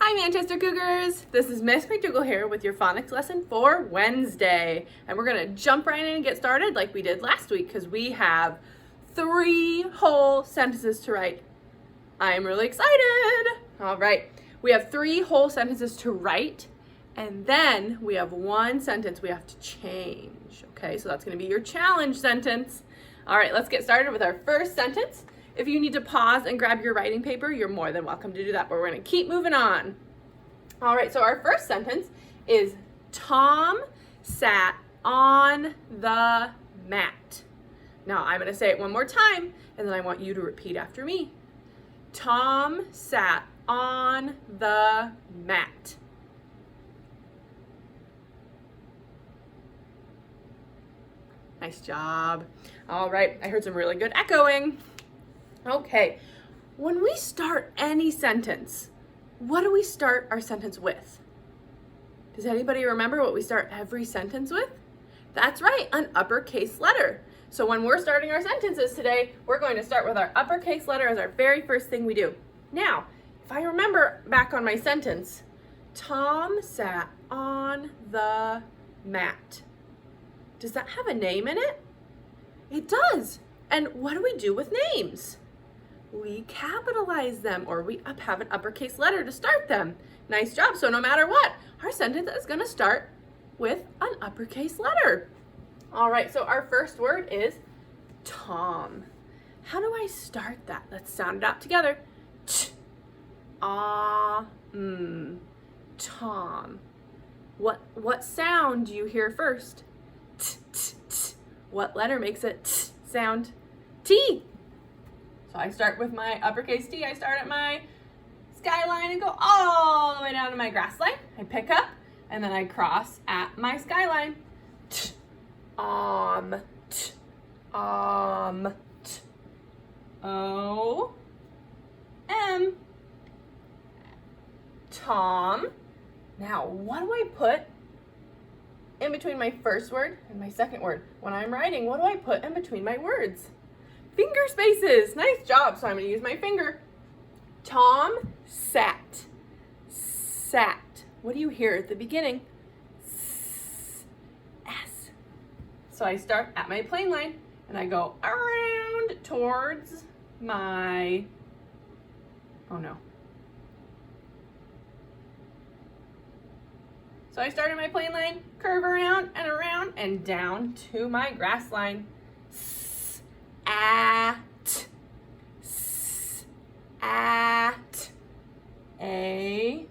Hi Manchester Cougars! This is Miss McDougall here with your phonics lesson for Wednesday. And we're going to jump right in and get started like we did last week because we have 3 whole sentences to write. I'm really excited! Alright, we have 3 whole sentences to write and then we have 1 sentence we have to change. Okay, so that's going to be your challenge sentence. Alright, let's get started with our first sentence. If you need to pause and grab your writing paper, you're more than welcome to do that, but we're going to keep moving on. All right, so our first sentence is Tom sat on the mat. Now, I'm going to say it one more time, and then I want you to repeat after me. Tom sat on the mat. Nice job. All right, I heard some really good echoing. Okay, when we start any sentence, what do we start our sentence with? Does anybody remember what we start every sentence with? That's right, an uppercase letter. So when we're starting our sentences today, we're going to start with our uppercase letter as our very first thing we do. Now, if I remember back on my sentence, Tom sat on the mat. Does that have a name in it? It does. And what do we do with names? We capitalize them, or we have an uppercase letter to start them. Nice job. So no matter what, our sentence is going to start with an uppercase letter. All right, so our first word is Tom. How do I start that? Let's sound it out together. Tom. What sound do you hear first? What letter makes it sound? T. So I start with my uppercase T. I start at my skyline and go all the way down to my grass line. I pick up and then I cross at my skyline. T. O. M. Tom. Now, what do I put in between my first word and my second word? When I'm writing, what do I put in between my words? Finger spaces. Nice job. So I'm going to use my finger. Tom sat. Sat. What do you hear at the beginning? S. So I start at my plane line and I go around towards my, So I start at my plane line, curve around and down to my grass line. At a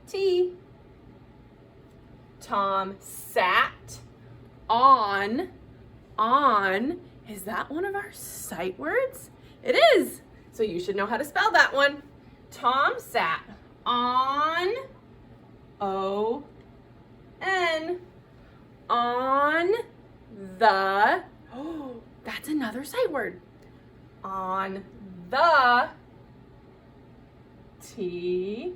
T. Tom sat on. Is that one of our sight words? It is. So you should know how to spell that one. Tom sat on. O-N. On the. Oh, that's another sight word. On the T-H-E.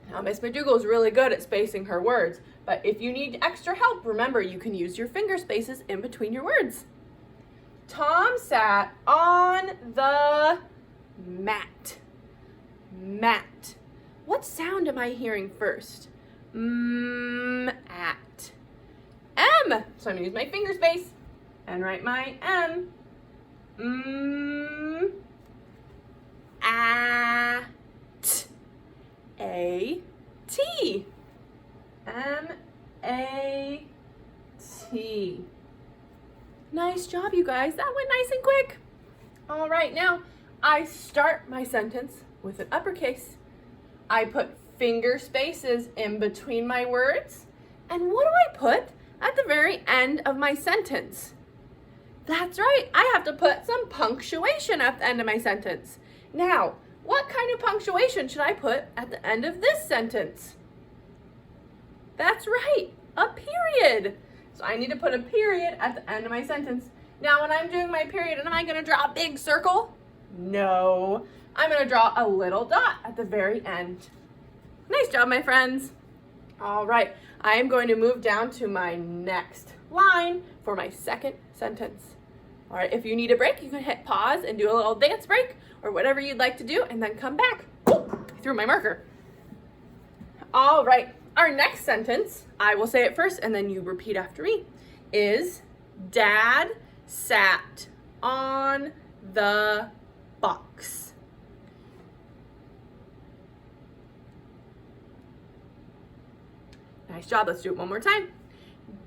Now, Miss McDougall is really good at spacing her words, but if you need extra help, remember you can use your finger spaces in between your words. Tom sat on the mat. Mat. What sound am I hearing first? At. M. So I'm going to use my finger space and write my M. At. A. T. M-A-T. Nice job, you guys. That went nice and quick. All right, now I start my sentence with an uppercase. I put finger spaces in between my words. And what do I put at the very end of my sentence? That's right, I have to put some punctuation at the end of my sentence. Now, what kind of punctuation should I put at the end of this sentence? That's right, a period. So I need to put a period at the end of my sentence. Now, when I'm doing my period, am I going to draw a big circle? No, I'm going to draw a little dot at the very end. Nice job, my friends. All right, I am going to move down to my next line for my second sentence. All right, if you need a break, you can hit pause and do a little dance break or whatever you'd like to do, and then come back. Oh, I threw my marker. All right, our next sentence, I will say it first and then you repeat after me, is Dad sat on the box. Nice job. Let's do it one more time.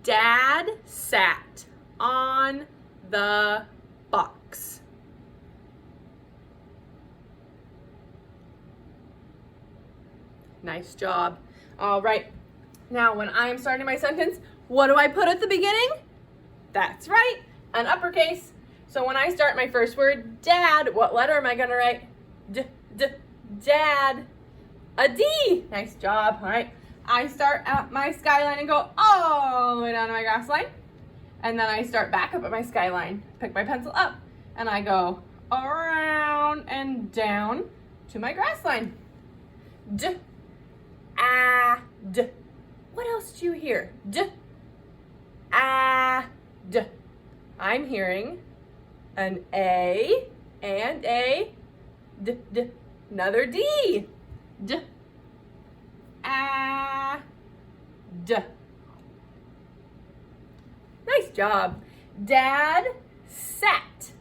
Dad sat on the box. Nice job. All right. Now, when I'm starting my sentence, what do I put at the beginning? That's right, an uppercase. So when I start my first word, dad, what letter am I going to write? Dad. A D. Nice job. All right. I start at my skyline and go all the way down to my grass line. And then I start back up at my skyline, pick my pencil up, and I go around and down to my grass line. D. Ah. D. What else do you hear? D. Ah. D. I'm hearing an A and a D. D. Another D. D. Ah. D. Nice job. Dad sat.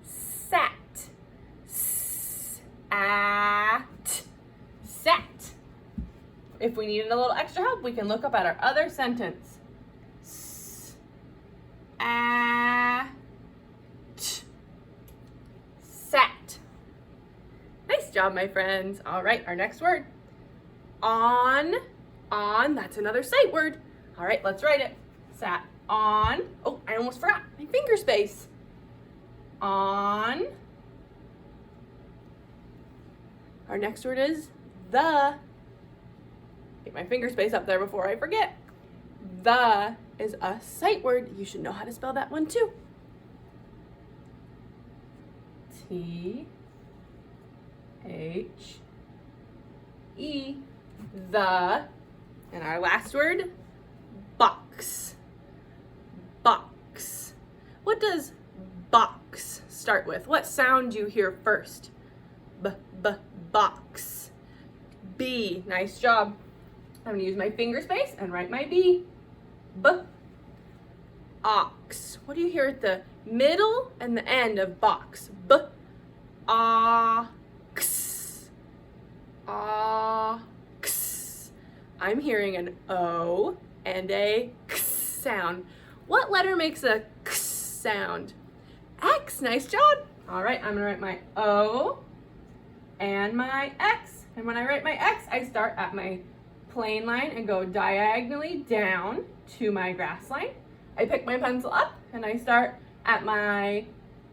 Sat. Sat. Sat. If we needed a little extra help, we can look up at our other sentence. Sat. Nice job, my friends. All right, our next word. On, that's another sight word. All right, let's write it. Sat on, oh, I almost forgot, my finger space. On. Our next word is the. Get my finger space up there before I forget. The is a sight word. You should know how to spell that one too. T-H-E, the. And our last word, box. Box. What does box start with? What sound do you hear first? Box. B. Nice job. I'm going to use my finger space and write my B. Ox. What do you hear at the middle and the end of box? Ox. Ox. I'm hearing an O and a X sound. What letter makes a X sound? X. Nice job. All right, I'm going to write my O and my X. And when I write my X, I start at my plane line and go diagonally down to my grass line. I pick my pencil up and I start at my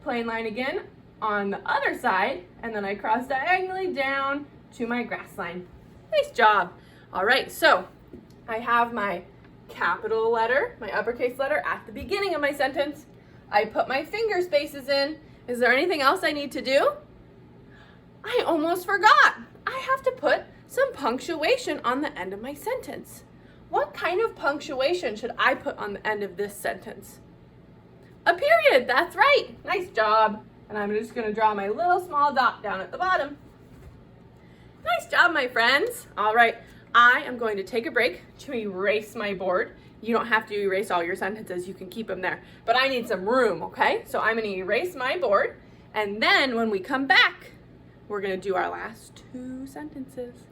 plane line again on the other side, and then I cross diagonally down to my grass line. Nice job. All right, so I have my capital letter, my uppercase letter at the beginning of my sentence. I put my finger spaces in. Is there anything else I need to do? I almost forgot. I have to put some punctuation on the end of my sentence. What kind of punctuation should I put on the end of this sentence? A period, that's right. Nice job. And I'm just gonna draw my little small dot down at the bottom. Nice job, my friends. All right, I am going to take a break to erase my board. You don't have to erase all your sentences, you can keep them there. But I need some room, okay? So I'm gonna erase my board, and then when we come back, we're gonna do our last two sentences.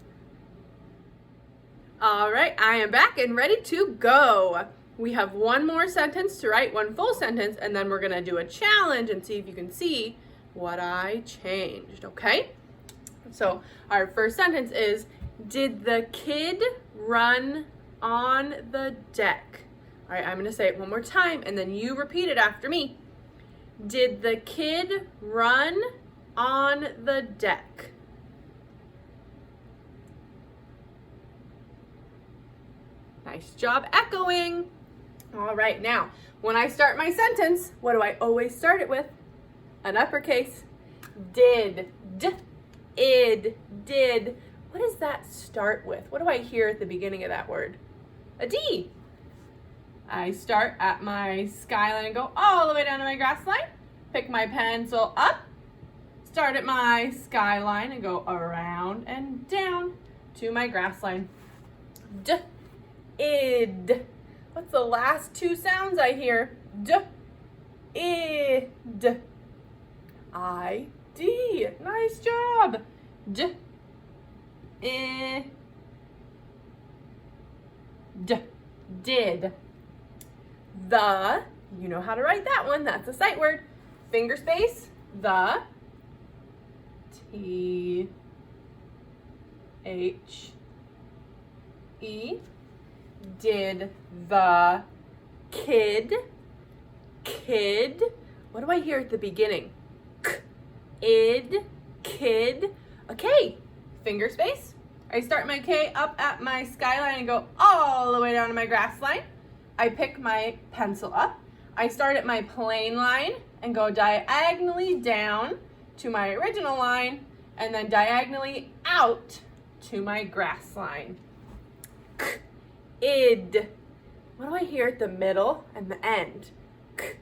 All right, I am back and ready to go. We have one more sentence to write, one full sentence, and then we're gonna do a challenge and see if you can see what I changed, okay? So our first sentence is, did the kid run on the deck? All right, I'm gonna say it one more time and then you repeat it after me. Did the kid run on the deck? Nice job echoing. All right, now, when I start my sentence, what do I always start it with? An uppercase. Did, id, did. What does that start with? What do I hear at the beginning of that word? A D. I start at my skyline and go all the way down to my grass line. pick my pencil up, start at my skyline and go around and down to my grass line. D, id. What's the last two sounds I hear? D, id. I, D. Nice job. D, I, D. Did. The, you know how to write that one. That's a sight word. Finger space. The. T. H. E. Did the kid. Kid. What do I hear at the beginning? K. Id. Kid. Okay. Finger space. I start my K up at my skyline and go all the way down to my grass line. I pick my pencil up. I start at my plane line and go diagonally down to my original line and then diagonally out to my grass line. K, id. What do I hear at the middle and the end? K,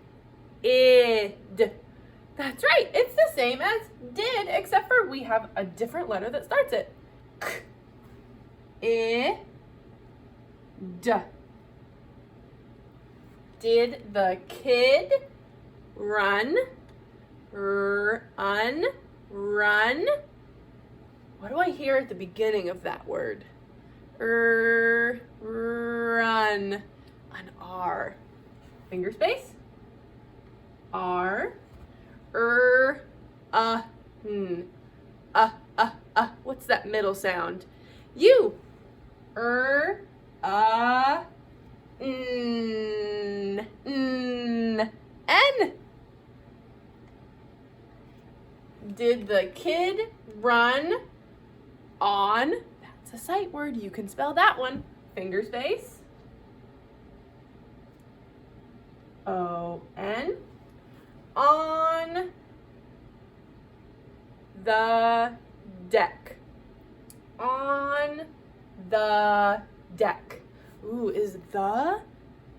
id. That's right. It's the same as did, except for we have a different letter that starts it. K, I, D. Did the kid run? Run. What do I hear at the beginning of that word? Run. An R. Finger space. R. N. What's that middle sound? U. N. Did the kid run on? That's a sight word. You can spell that one. Finger space. O-N. On the deck. On the deck. Ooh, is the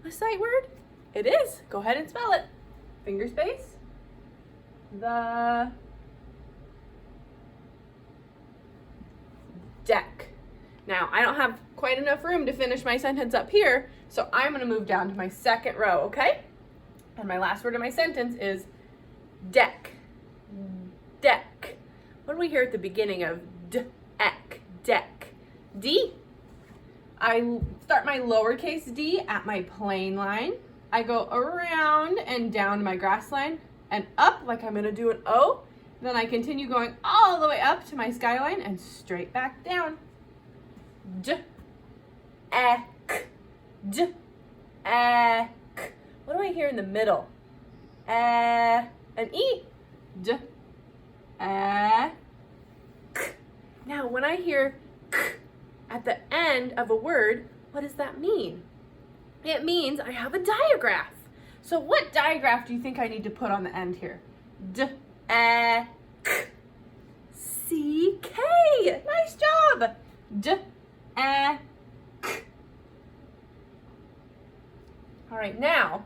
a sight word? It is. Go ahead and spell it. Finger space. The deck. Now, I don't have quite enough room to finish my sentence up here, so I'm going to move down to my second row, okay? And my last word in my sentence is deck. Deck. What do we hear at the beginning of deck? Deck. D. I start my lowercase d at my plane line. I go around and down to my grass line and up like I'm going to do an O. Then I continue going all the way up to my skyline and straight back down. D, ek, d, ek. What do I hear in the middle? An E. D, ek. Now, when I hear k at the end of a word, what does that mean? It means I have a digraph. So what digraph do you think I need to put on the end here? D, ek, C-K. Nice job. D, ek. All right, now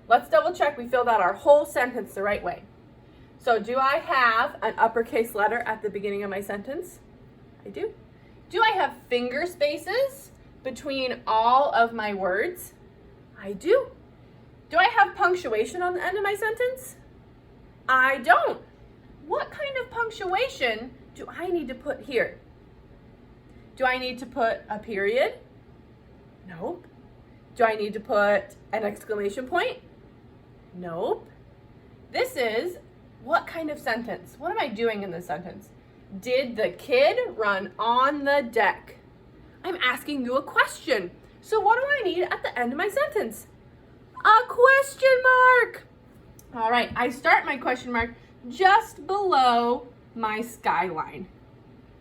let's double check we filled out our whole sentence the right way. So do I have an uppercase letter at the beginning of my sentence? I do. Do I have finger spaces between all of my words? I do. Do I have punctuation on the end of my sentence? I don't. What kind of punctuation do I need to put here? Do I need to put a period? Nope. Do I need to put an exclamation point? Nope. This is what kind of sentence? What am I doing in this sentence? Did the kid run on the deck? I'm asking you a question. So what do I need at the end of my sentence? A question mark. All right, I start my question mark just below my skyline.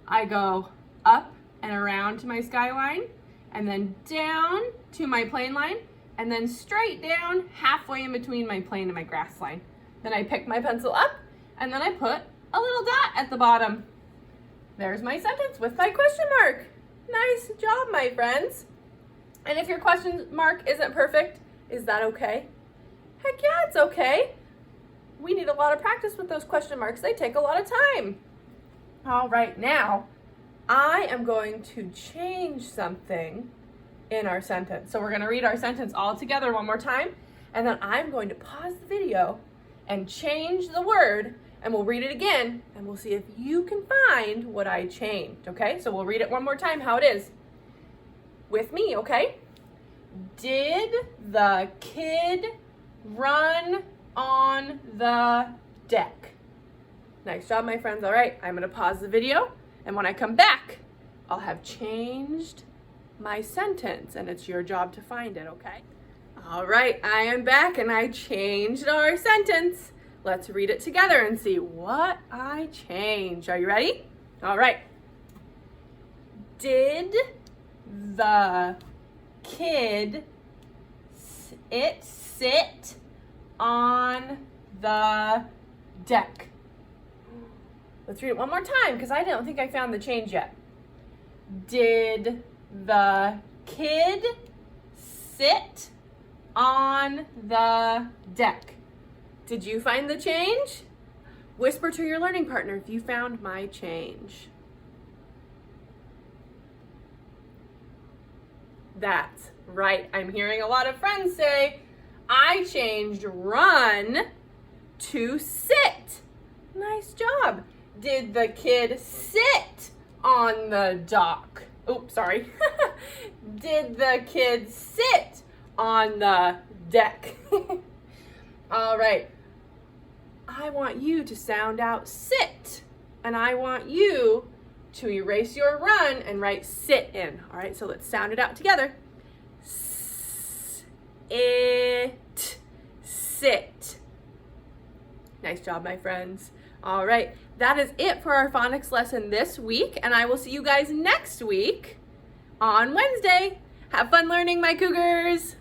I go up and around to my skyline, and then down to my plane line, and then straight down halfway in between my plane and my grass line. Then I pick my pencil up, and then I put a little dot at the bottom. There's my sentence with my question mark. Nice job, my friends. And if your question mark isn't perfect, is that okay? Heck yeah, it's okay. we need a lot of practice with those question marks. They take a lot of time. All right, now I am going to change something in our sentence. So we're going to read our sentence all together one more time, and then I'm going to pause the video and change the word, and we'll read it again, and we'll see if you can find what I changed, okay? So we'll read it one more time how it is. With me, okay? Did the kid run on the deck? Nice job, my friends. All right, I'm gonna pause the video, and when I come back, I'll have changed my sentence, and it's your job to find it, okay? All right, I am back, and I changed our sentence. Let's read it together and see what I changed. Are you ready? All right. Did the kid sit on the deck? Let's read it one more time because I don't think I found the change yet. Did the kid sit on the deck? Did you find the change? Whisper to your learning partner if you found my change. That's right. I'm hearing a lot of friends say, I changed run to sit. Nice job. Did the kid sit on the dock? Oops, sorry. Did the kid sit on the deck? All right. I want you to sound out sit, and I want you to erase your run and write sit in. All right, so let's sound it out together. Sit. Nice job, my friends. All right, that is it for our phonics lesson this week, and I will see you guys next week on Wednesday. Have fun learning, my Cougars.